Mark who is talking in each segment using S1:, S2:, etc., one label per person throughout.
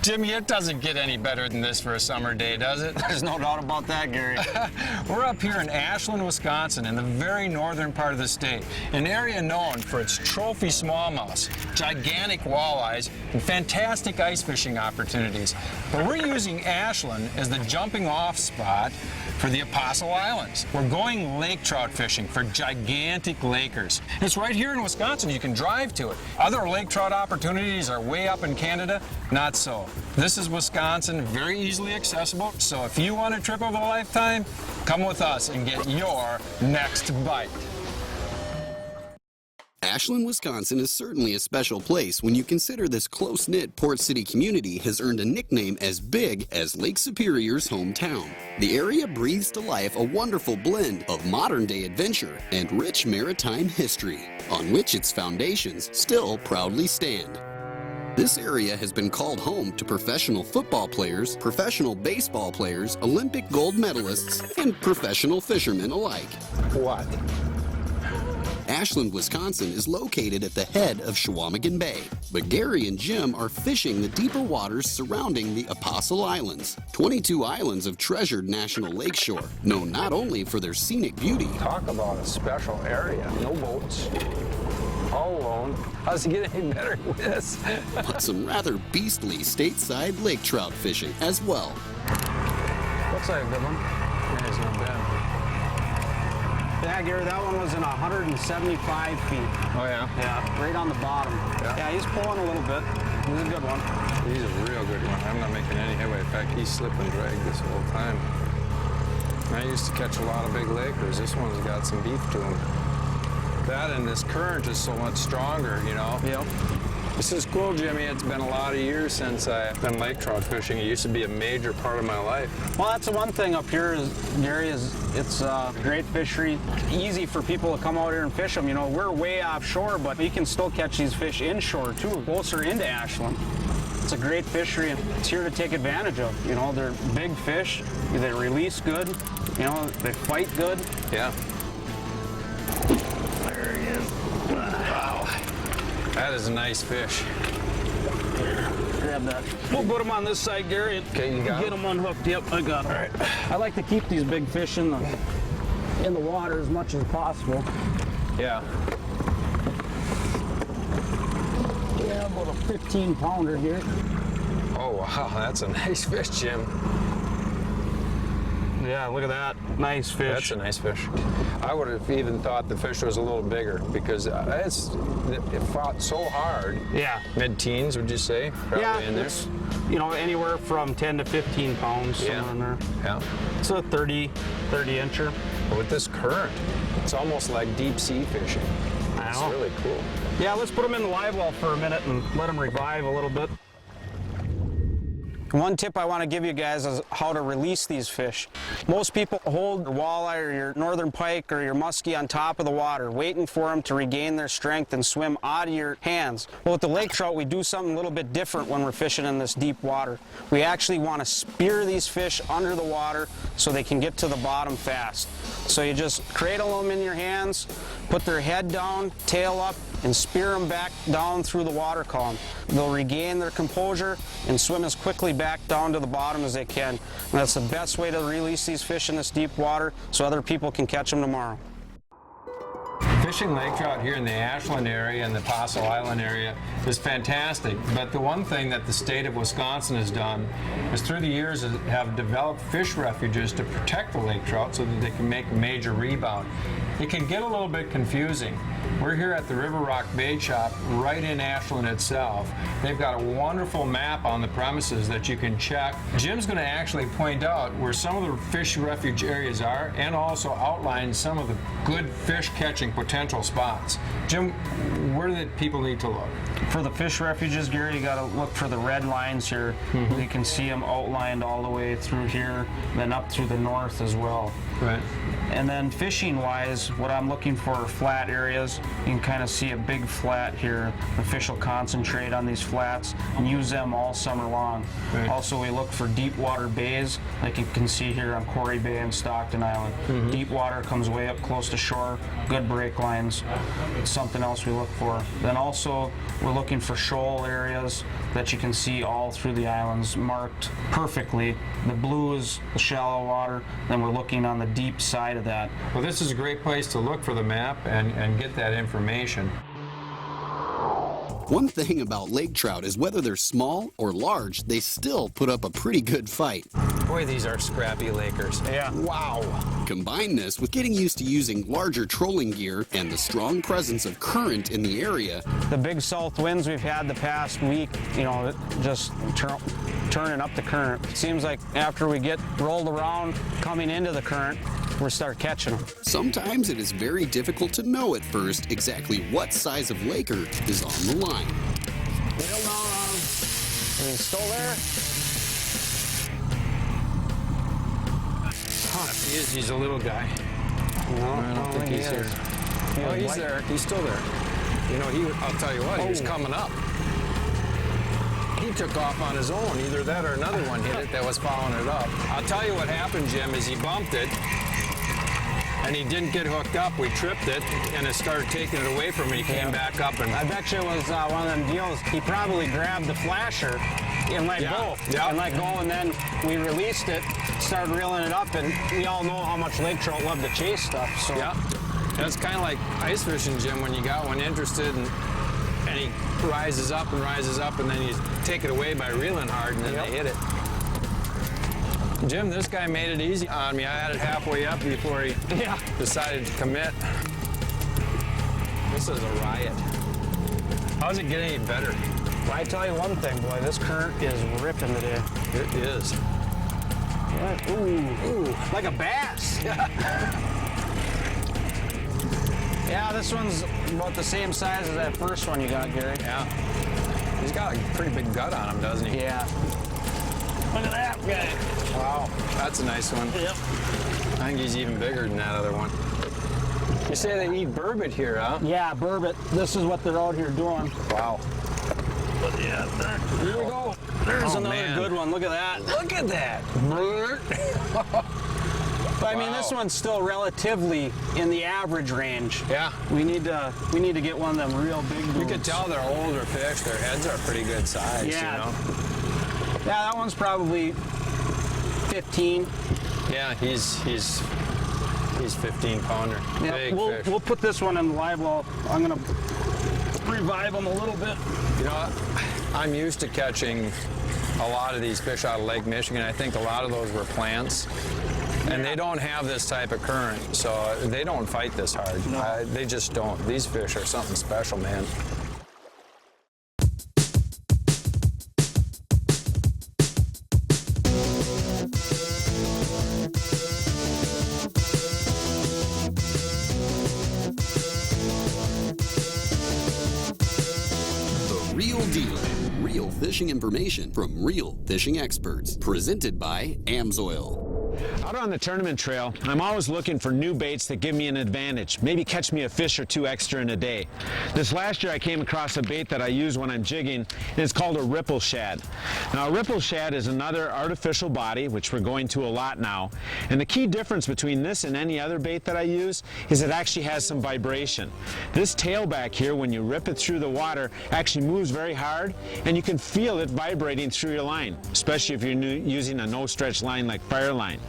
S1: Jimmy, it doesn't get any better than this for a summer day, does it?
S2: There's no doubt about that, Gary.
S1: We're up here in Ashland, Wisconsin, in the very northern part of the state, an area known for its trophy smallmouths, gigantic walleyes, and fantastic ice fishing opportunities. But we're using Ashland as the jumping off spot for the Apostle Islands. We're going lake trout fishing for gigantic lakers. It's right here in Wisconsin. You can drive to it. Other lake trout opportunities are way up in Canada. Not so. This is Wisconsin, very easily accessible. So if you want a trip of a lifetime, come with us and get your next bite.
S3: Ashland, Wisconsin is certainly a special place when you consider this close-knit Port City community has earned a nickname as big as Lake Superior's hometown. The area breathes to life a wonderful blend of modern-day adventure and rich maritime history, on which its foundations still proudly stand. This area has been called home to professional football players, professional baseball players, Olympic gold medalists, and professional fishermen alike.
S1: What?
S3: Ashland, Wisconsin is located at the head of Chequamegon Bay, but Gary and Jim are fishing the deeper waters surrounding the Apostle Islands, 22 islands of treasured national lakeshore, known not only for their scenic beauty.
S1: Talk about a special area. No boats. All alone. How's it get any better than this?
S3: But some rather beastly stateside lake trout fishing as well.
S1: Looks like a good one. Yeah, it's not bad.
S2: Yeah, Gary, that one was in 175 feet.
S1: Oh, yeah?
S2: Yeah, right on the bottom. Yeah, he's pulling a little bit. He's a good one.
S1: He's a real good one. I'm not making any headway. In fact, he's slip and drag this whole time. I used to catch a lot of big lakers. This one's got some beef to him. That and this current is so much stronger, you know?
S2: Yep.
S1: This is cool, Jimmy. It's been a lot of years since I've been lake trout fishing. It used to be a major part of my life.
S2: Well, that's the one thing up here, Gary, is it's a great fishery. Easy for people to come out here and fish them. You know, we're way offshore, but you can still catch these fish inshore, too, closer into Ashland. It's a great fishery, and it's here to take advantage of. You know, they're big fish. They release good. You know, they fight good.
S1: Yeah. There he is. Wow. That is a nice fish.
S2: Grab that. We'll put them on this side, Gary.
S1: Okay, you got
S2: Get them unhooked. Yep, I got them. All right. I like to keep these big fish in the water as much as possible.
S1: Yeah.
S2: Yeah, about a 15-pounder here.
S1: Oh, wow. That's a nice fish, Jim.
S2: Yeah, look at that. Nice fish.
S1: That's a nice fish. I would have even thought the fish was a little bigger because it fought so hard.
S2: Yeah.
S1: Mid-teens, would you say? Probably in there.
S2: It's, you know, anywhere from 10 to 15 pounds, somewhere in there.
S1: Yeah.
S2: It's a 30-incher.
S1: But with this current, it's almost like deep sea fishing. It's really cool.
S2: Yeah, let's put them in the live well for a minute and let them revive a little bit. One tip I want to give you guys is how to release these fish. Most people hold your walleye or your northern pike or your muskie on top of the water, waiting for them to regain their strength and swim out of your hands. Well, with the lake trout, we do something a little bit different when we're fishing in this deep water. We actually want to spear these fish under the water so they can get to the bottom fast. So you just cradle them in your hands, put their head down, tail up, and spear them back down through the water column. They'll regain their composure and swim as quickly back down to the bottom as they can. And that's the best way to release these fish in this deep water so other people can catch them tomorrow.
S1: Fishing lake trout here in the Ashland area and the Apostle Island area is fantastic, but the one thing that the state of Wisconsin has done is through the years have developed fish refuges to protect the lake trout so that they can make a major rebound. It can get a little bit confusing. We're here at the River Rock Bait Shop right in Ashland itself. They've got a wonderful map on the premises that you can check. Jim's going to actually point out where some of the fish refuge areas are and also outline some of the good fish catching potential spots. Jim, where do people need to look?
S2: For the fish refuges, Gary, you got to look for the red lines here. You can see them outlined all the way through here, then up through the north as well.
S1: Right.
S2: And then fishing-wise, baits, what I'm looking for are flat areas. You can kind of see a big flat here. The fish will concentrate on these flats and use them all summer long.
S1: Right.
S2: Also, we look for deep water bays, like you can see here on Quarry Bay and Stockton Island. Deep water comes way up close to shore, good break lines. It's something else we look for. Then also, we're looking for shoal areas that you can see all through the islands marked perfectly. The blue is the shallow water, then we're looking on the deep side of that.
S1: Well, this is a great place to look for the map and get that information.
S3: One thing about lake trout is whether they're small or large, they still put up a pretty good fight.
S1: Boy, these are scrappy Lakers.
S2: Yeah.
S1: Wow.
S3: Combine this with getting used to using larger trolling gear and the strong presence of current in the area.
S2: The big south winds we've had the past week, you know, just turning up the current. It seems like after we get rolled around coming into the current, we start catching them.
S3: Sometimes it is very difficult to know at first exactly what size of Laker is on the line.
S2: Is he still there?
S1: He's a little guy.
S2: No,
S1: I don't think he's here. Oh, he's there. He's still there. You know, I'll tell you what, he was coming up. He took off on his own. Either that or another one hit it that was following it up. I'll tell you what happened, Jim, is he bumped it, and he didn't get hooked up. We tripped it, and it started taking it away from him. He came back up, and
S2: I bet you it was one of them deals. He probably grabbed the flasher and let go.
S1: Yeah.
S2: And let go, and then we released it, started reeling it up, and we all know how much lake trout love to chase stuff. So.
S1: Yeah. That's kind of like ice fishing, Jim, when you got one interested and he rises up, and then you take it away by reeling hard, and then they hit it. Jim, this guy made it easy on me. I had it halfway up before he decided to commit. This is a riot. How does it get any better?
S2: Well, I tell you one thing, boy, this current is ripping today.
S1: It is.
S2: Yeah. Ooh, like a bass. Yeah, this one's about the same size as that first one you got, Gary.
S1: Yeah. He's got a pretty big gut on him, doesn't he?
S2: Yeah. Look at that guy.
S1: Wow, that's a nice one.
S2: Yep.
S1: I think he's even bigger than that other one. You say they eat burbot here, huh?
S2: Yeah, burbot. This is what they're out here doing.
S1: Wow.
S2: But yeah, here we go. There's another good one. Look at that.
S1: Look at that.
S2: But I mean, this one's still relatively in the average range.
S1: Yeah.
S2: We need to get one of them real big ones.
S1: You can tell they're older fish. Their heads are pretty good size,
S2: Yeah.
S1: you know?
S2: Yeah, that one's probably 15.
S1: Yeah, he's 15 pounder.
S2: Yeah,
S1: Big fish.
S2: we'll put this one in the live well. I'm gonna revive them a little bit.
S1: You know, I'm used to catching a lot of these fish out of Lake Michigan. I think a lot of those were plants. And they don't have this type of current, so they don't fight this hard.
S2: No.
S1: They just don't. These fish are something special, man.
S3: The Real Deal. Real fishing information from real fishing experts. Presented by Amsoil.
S4: Out on the tournament trail, I'm always looking for new baits that give me an advantage, maybe catch me a fish or two extra in a day. This last year I came across a bait that I use when I'm jigging, and it's called a Ripple Shad. Now a Ripple Shad is another artificial body, which we're going to a lot now, and the key difference between this and any other bait that I use is it actually has some vibration. This tailback here, when you rip it through the water, actually moves very hard, and you can feel it vibrating through your line, especially if you're using a no-stretch line like Fireline.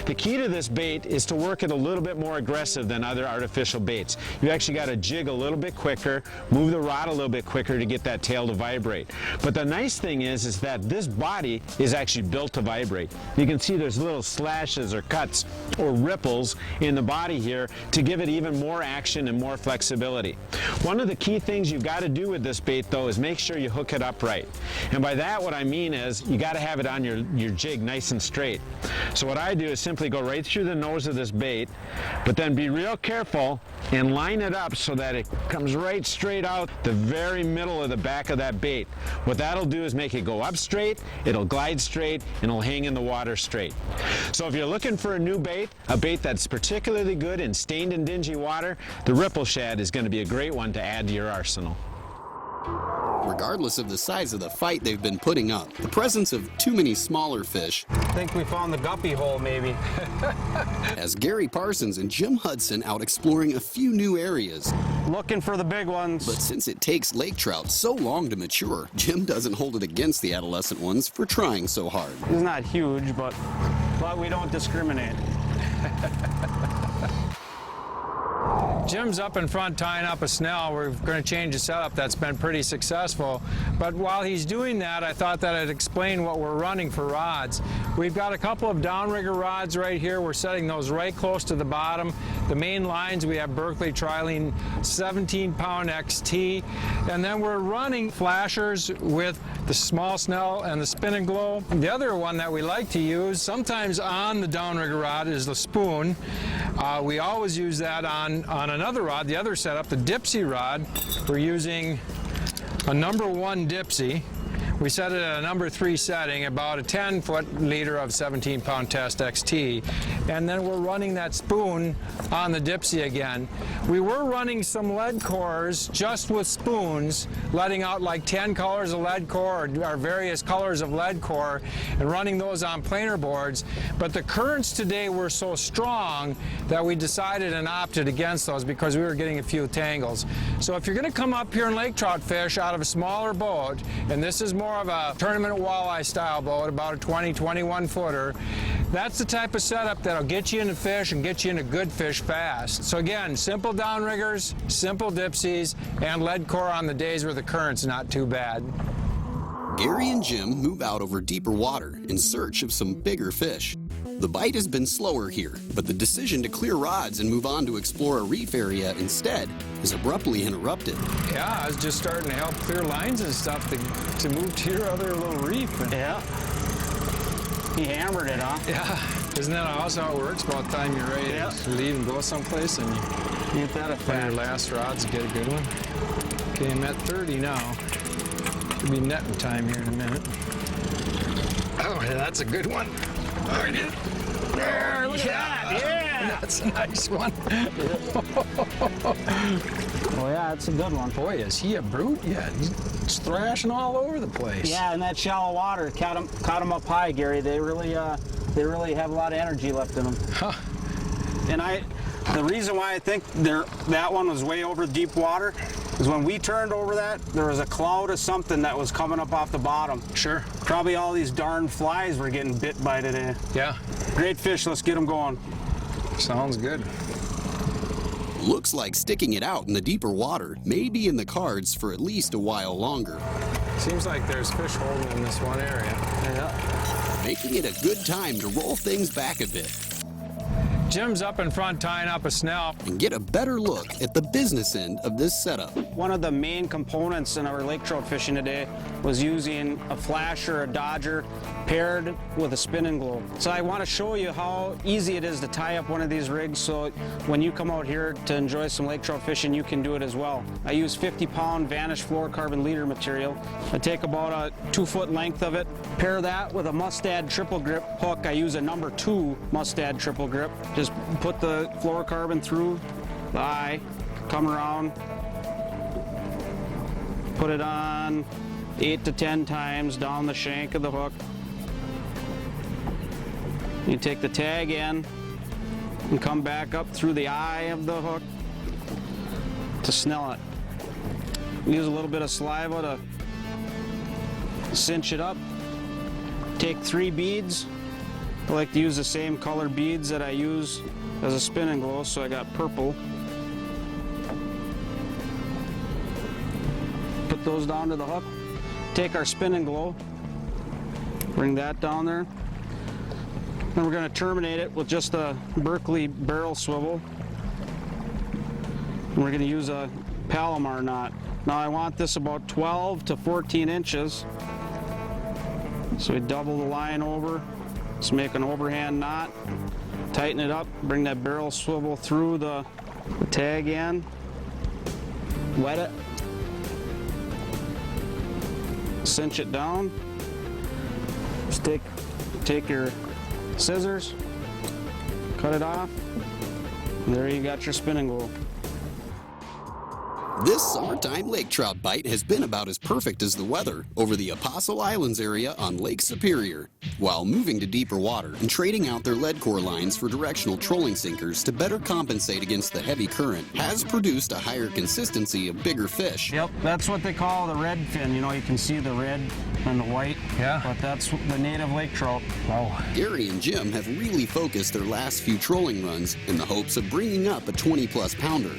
S4: The key to this bait is to work it a little bit more aggressive than other artificial baits. You actually got to jig a little bit quicker, move the rod a little bit quicker to get that tail to vibrate. But the nice thing is that this body is actually built to vibrate. You can see there's little slashes or cuts or ripples in the body here to give it even more action and more flexibility. One of the key things you've got to do with this bait though is make sure you hook it up right. And by that what I mean is you got to have it on your jig nice and straight. So what I do is simply go right through the nose of this bait, but then be real careful and line it up so that it comes right straight out the very middle of the back of that bait. What that'll do is make it go up straight, it'll glide straight, and it'll hang in the water straight. So if you're looking for a new bait, a bait that's particularly good in stained and dingy water, the Ripple Shad is going to be a great one to add to your arsenal.
S3: Regardless of the size of the fight they've been putting up, the presence of too many smaller fish
S2: I think we found the guppy hole, maybe.
S3: has Gary Parsons and Jim Hudson out exploring a few new areas.
S2: Looking for the big ones.
S3: But since it takes lake trout so long to mature, Jim doesn't hold it against the adolescent ones for trying so hard.
S2: It's not huge, but we don't discriminate.
S1: Jim's up in front tying up a snell. We're going to change the setup. That's been pretty successful. But while he's doing that, I thought that I'd explain what we're running for rods. We've got a couple of downrigger rods right here. We're setting those right close to the bottom. The main lines, we have Berkeley Trilene 17-pound XT. And then we're running flashers with the small snell and the spin and glow. The other one that we like to use, sometimes on the downrigger rod, is the spoon. We always use that on another rod, the other setup, the Dipsy rod. We're using a #1 Dipsy. We set it at a #3 setting, about a 10-foot leader of 17-pound test XT. And then we're running that spoon on the Dipsy again. We were running some lead cores just with spoons, letting out like 10 colors of lead core or various colors of lead core and running those on planer boards. But the currents today were so strong that we decided and opted against those because we were getting a few tangles. So if you're going to come up here and lake trout fish out of a smaller boat, and this is more of a tournament walleye style boat, about a 20-21 footer, that's the type of setup that'll get you into fish and get you into good fish fast. So again, simple downriggers, simple dipsies, and lead core on the days where the current's not too bad.
S3: Gary and Jim move out over deeper water in search of some bigger fish. The bite has been slower here, but the decision to clear rods and move on to explore a reef area instead is abruptly interrupted.
S1: Yeah, I was just starting to help clear lines and stuff to move to your other little reef.
S2: Yeah. He hammered it, huh?
S1: Yeah. Isn't that also how it works? About the time you're ready to leave and go someplace and you
S2: Get that
S1: find your last rods and get a good one. Okay, I'm at 30 now. Could be netting time here in a minute. Oh, yeah, that's a good one. Oh, I did. There, look at that. Yeah, that's a nice one.
S2: Oh yeah, it's a good one.
S1: Boy, is he a brute? Yeah, he's thrashing all over the place.
S2: Yeah, in that shallow water, caught him up high, Gary. They really have a lot of energy left in them.
S1: Huh.
S2: And the reason why I think that one was way over deep water is when we turned over that, there was a cloud of something that was coming up off the bottom.
S1: Sure.
S2: Probably all these darn flies were getting bit by today.
S1: Yeah.
S2: Great fish, let's get them going.
S1: Sounds good.
S3: Looks like sticking it out in the deeper water may be in the cards for at least a while longer.
S1: Seems like there's fish holding in this one area.
S2: Yeah.
S3: Making it a good time to roll things back a bit
S1: Jim's up in front tying up a snell.
S3: and get a better look at the business end of this setup.
S2: One of the main components in our lake trout fishing today was using a flash or a dodger paired with a spin and glow. So I want to show you how easy it is to tie up one of these rigs so when you come out here to enjoy some lake trout fishing, you can do it as well. I use 50-pound Vanish fluorocarbon leader material. I take about a 2-foot length of it, pair that with a Mustad triple grip hook. I use a #2 Mustad triple grip. Just put the fluorocarbon through the eye, come around, put it on 8 to 10 times down the shank of the hook. You take the tag in and come back up through the eye of the hook to snell it. Use a little bit of saliva to cinch it up. Take 3 beads. I like to use the same color beads that I use as a spin and glow, so I got purple. Put those down to the hook. Take our spin and glow, bring that down there. Then we're going to terminate it with just a Berkeley barrel swivel. And we're going to use a Palomar knot. Now I want this about 12 to 14 inches. So we double the line over, Just make an overhand knot, tighten it up, bring that barrel swivel through the tag end, wet it, cinch it down. Just take your scissors, cut it off, and there you got your spinning wheel.
S3: This summertime lake trout bite has been about as perfect as the weather over the Apostle Islands area on Lake Superior. While moving to deeper water and trading out their lead core lines for directional trolling sinkers to better compensate against the heavy current has produced a higher consistency of bigger fish.
S2: Yep, that's what they call the red fin. You know, you can see the red and the white.
S1: Yeah.
S2: But that's the native lake trout.
S1: Oh,
S3: Gary and Jim have really focused their last few trolling runs in the hopes of bringing up a 20-plus pounder.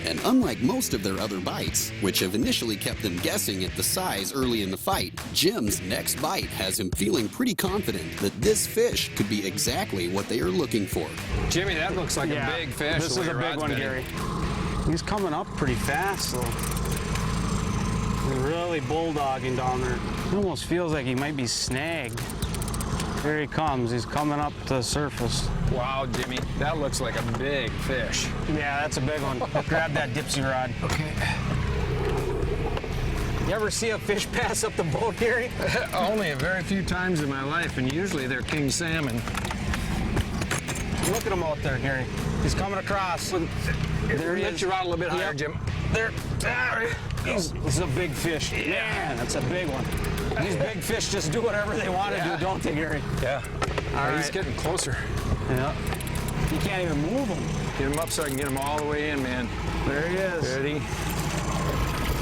S3: And unlike most of their other bites, which have initially kept them guessing at the size early in the fight, Jim's next bite has him feeling pretty confident that this fish could be exactly what they are looking for.
S1: Jimmy, that looks like a big fish.
S2: This
S1: the
S2: is
S1: way
S2: a
S1: your
S2: big
S1: rod's
S2: one,
S1: bending.
S2: Gary. He's coming up pretty fast, though. He's really bulldogging down there. It almost feels like he might be snagged. Here he comes. He's coming up to the surface.
S1: Wow, Jimmy, that looks like a big fish.
S2: Yeah, that's a big one. Grab that dipsy rod.
S1: Okay.
S2: You ever see a fish pass up the boat, Gary?
S1: Only a very few times in my life, and usually they're king salmon.
S2: Look at him out there, Gary. He's coming across. There he
S1: Lift
S2: is.
S1: your rod a little bit higher,
S2: Yep.
S1: Jim.
S2: There. This is a big fish. Man, that's a big one. These big fish just do whatever they want to do, don't they, Gary?
S1: Yeah. All right, he's
S2: right.
S1: getting closer.
S2: Yeah. You can't even move them.
S1: Get him up so I can get him all the way in, man.
S2: There he is.
S1: Ready?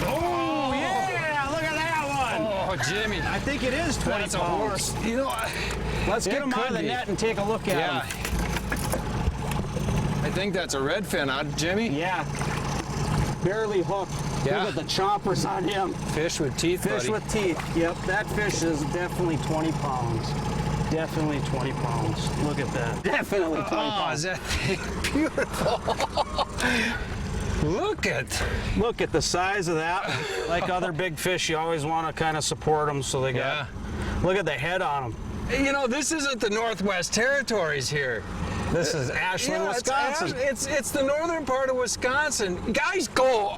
S2: Oh, yeah! Look at that one!
S1: Oh, Jimmy.
S2: I think it is 20
S1: That's a
S2: pounds.
S1: horse. You know, let's
S2: Get
S1: get
S2: him out of the net and take a look at
S1: Yeah.
S2: him.
S1: I think that's a redfin, huh, Jimmy?
S2: Yeah. Barely hooked.
S1: Yeah.
S2: Look at the chompers on him.
S1: Fish with teeth,
S2: Fish
S1: buddy.
S2: with teeth. Yep, that fish is definitely 20 pounds. Definitely 20 pounds. Look at that. Definitely 20
S1: Oh,
S2: pounds.
S1: is that thing beautiful? Look
S2: Look at the size of that one. Like other big fish, you always want to kind of support them so they got. Look at the head on them.
S1: You know, this isn't the Northwest Territories here.
S2: This is Ashland, Wisconsin.
S1: It's the northern part of Wisconsin. Guys go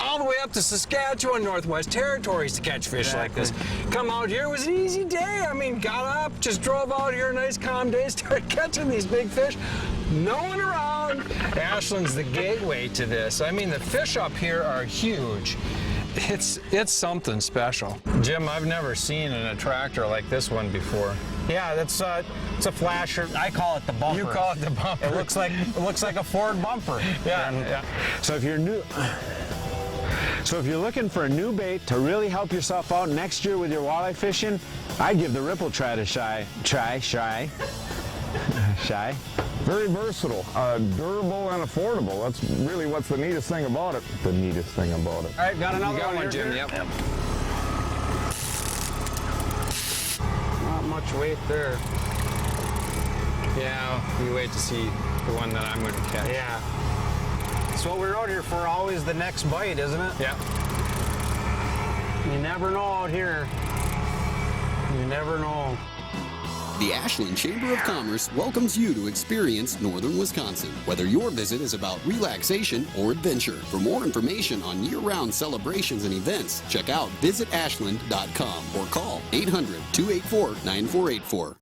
S1: all the way up to Saskatchewan, Northwest Territories to catch fish like this. Come out here, it was an easy day. I mean, got up, just drove out here, nice calm day, started catching these big fish. No one around. Ashland's the gateway to this. I mean, the fish up here are huge. It's something special. Jim, I've never seen an attractor like this one before.
S2: Yeah, it's a flasher. I call it the bumper.
S1: You call it the bumper.
S2: It looks like a Ford bumper.
S1: Yeah.
S4: So if you're looking for a new bait to really help yourself out next year with your walleye fishing, I'd give the Ripple Shad a try.
S5: Very versatile, durable and affordable. That's really what's the neatest thing about it. The neatest thing about it.
S2: All right, got another
S1: You got one,
S2: here,
S1: Jim.
S2: Gary?
S1: Yep.
S2: Not much weight there.
S1: Yeah, we wait to see the one that I'm going to catch.
S2: Yeah. That's what we're out here for, always the next bite, isn't it?
S1: Yeah.
S2: You never know out here. You never know.
S3: The Ashland Chamber of Commerce welcomes you to experience northern Wisconsin, whether your visit is about relaxation or adventure. For more information on year-round celebrations and events, check out visitashland.com or call 800-284-9484.